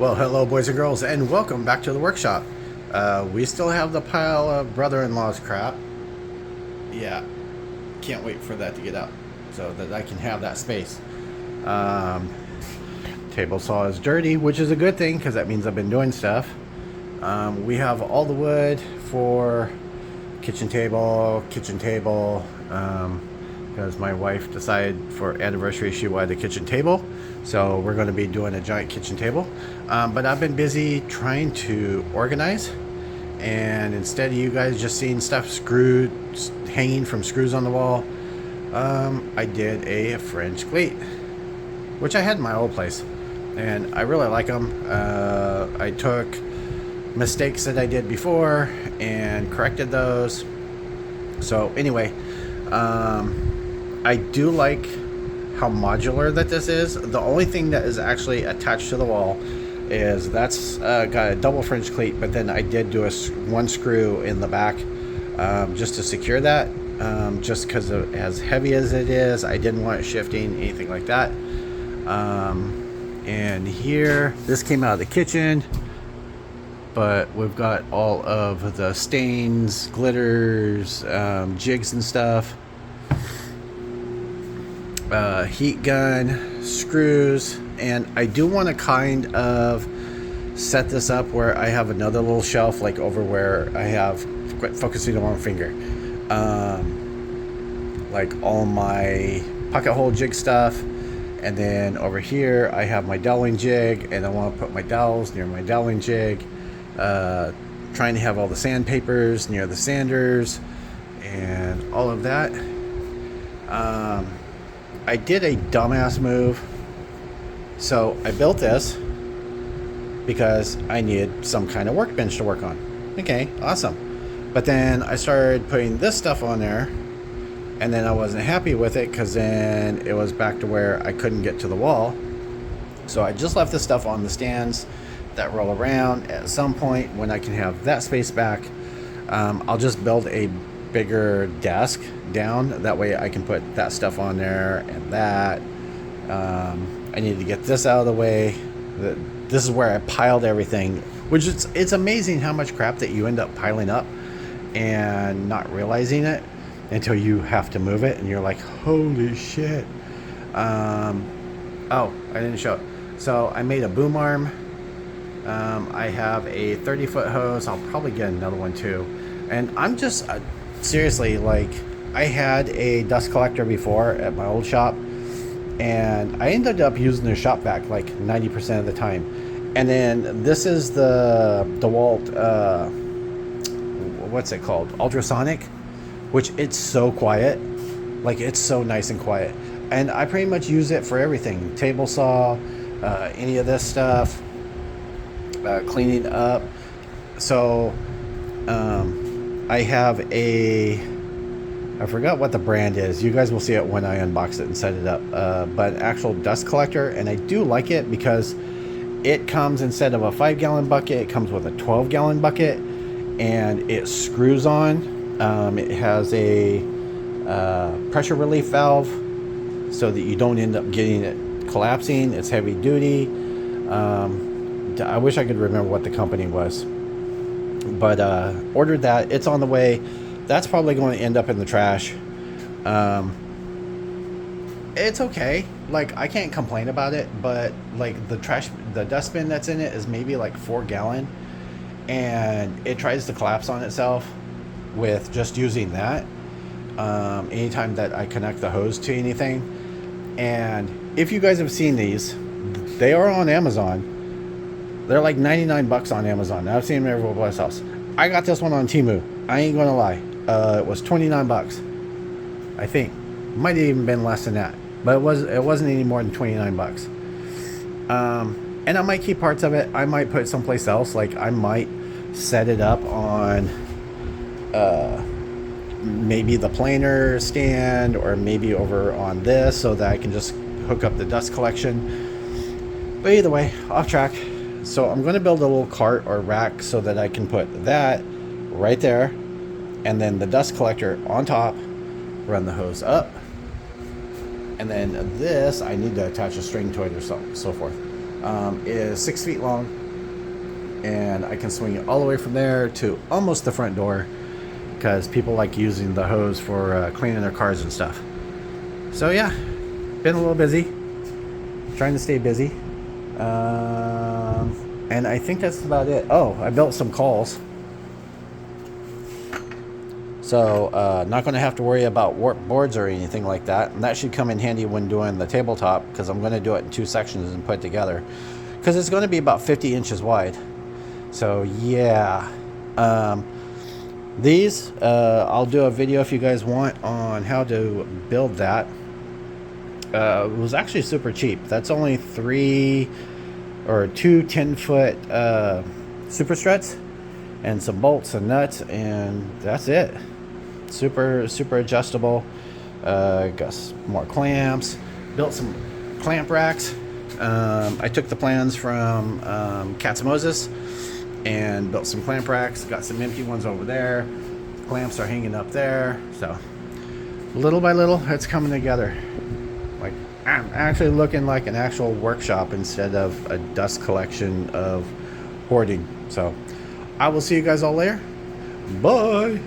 Well, hello, boys and girls, and welcome back to the workshop. We still have the pile of brother-in-law's crap. Yeah, can't wait for that to get up so that I can have that space. Table saw is dirty, which is a good thing because that means I've been doing stuff. We have all the wood for kitchen table, because my wife decided for anniversary she wanted a kitchen table, so we're going to be doing a giant kitchen table. But I've been busy trying to organize, and instead of you guys just seeing stuff screwed, hanging from screws on the wall, I did a French cleat, which I had in my old place, and I really like them. I took mistakes that I did before and corrected those. So anyway, I do like how modular that this is. The only thing that is actually attached to the wall is that's got a double French cleat, but then I did do one screw in the back just to secure that, just because as heavy as it is, I didn't want it shifting, anything like that. And here, this came out of the kitchen, but we've got all of the stains, glitters, jigs and stuff, heat gun, screws, and I do want to kind of set this up where I have another little shelf like over where I have, quit focusing on one finger, like all my pocket hole jig stuff. And then over here I have my doweling jig, and I want to put my dowels near my doweling jig. Trying to have all the sandpapers near the sanders and all of that. I did a dumbass move. So I built this because I needed some kind of workbench to work on. Okay, awesome. But then I started putting this stuff on there, and then I wasn't happy with it because then it was back to where I couldn't get to the wall. So I just left this stuff on the stands that roll around. At some point when I can have that space back, I'll just build a bigger desk down. That way I can put that stuff on there and that. I need to get this out of the way. This is where I piled everything, which it's amazing how much crap that you end up piling up and not realizing it until you have to move it and you're like, holy shit. Oh, I didn't show it. So I made a boom arm. I have a 30-foot hose. I'll probably get another one too. And I'm just seriously, like, I had a dust collector before at my old shop, and I ended up using their shop vac like 90% of the time. And then this is the DeWalt, what's it called? Ultrasonic, which it's so quiet. Like, it's so nice and quiet. And I pretty much use it for everything. Table saw, any of this stuff. Cleaning up. So I have I forgot what the brand is. You guys will see it when I unbox it and set it up, but an actual dust collector, and I do like it because it comes, instead of a 5-gallon bucket, it comes with a 12-gallon bucket, and it screws on. It has a pressure relief valve so that you don't end up getting it collapsing. It's heavy duty. I wish I could remember what the company was, but ordered that. It's on the way. That's probably going to end up in the trash. It's okay. Like, I can't complain about it, but like the dustbin that's in it is maybe like 4-gallon, and it tries to collapse on itself with just using that. Anytime that I connect the hose to anything. And if you guys have seen these, they are on Amazon. They're like 99 bucks on Amazon. I've seen them everywhere else. I got this one on Temu. I ain't gonna lie. It was 29 bucks. I think. Might have even been less than that. But it wasn't any more than 29 bucks. And I might keep parts of it. I might put it someplace else. Like, I might set it up on maybe the planer stand, or maybe over on this so that I can just hook up the dust collection. But either way, off track. So I'm going to build a little cart or rack so that I can put that right there, and then the dust collector on top, run the hose up, and then this I need to attach a string to it or so forth. is 6 feet long, and I can swing it all the way from there to almost the front door, because people like using the hose for cleaning their cars and stuff. So yeah, been a little busy, trying to stay busy, and I think that's about it. Oh, I built some calls, so not going to have to worry about warp boards or anything like that, and that should come in handy when doing the tabletop, because I'm going to do it in 2 sections and put it together, because it's going to be about 50 inches wide. So yeah, these I'll do a video if you guys want on how to build that. It was actually super cheap. That's only 2 10-foot super struts and some bolts and nuts, and that's it. Super adjustable. Got some more clamps. Built some clamp racks. I took the plans from Katz Moses and built some clamp racks. Got some empty ones over there. The clamps are hanging up there. So little by little, it's coming together. Like, I'm actually looking like an actual workshop instead of a dust collection of hoarding. So I will see you guys all later. Bye.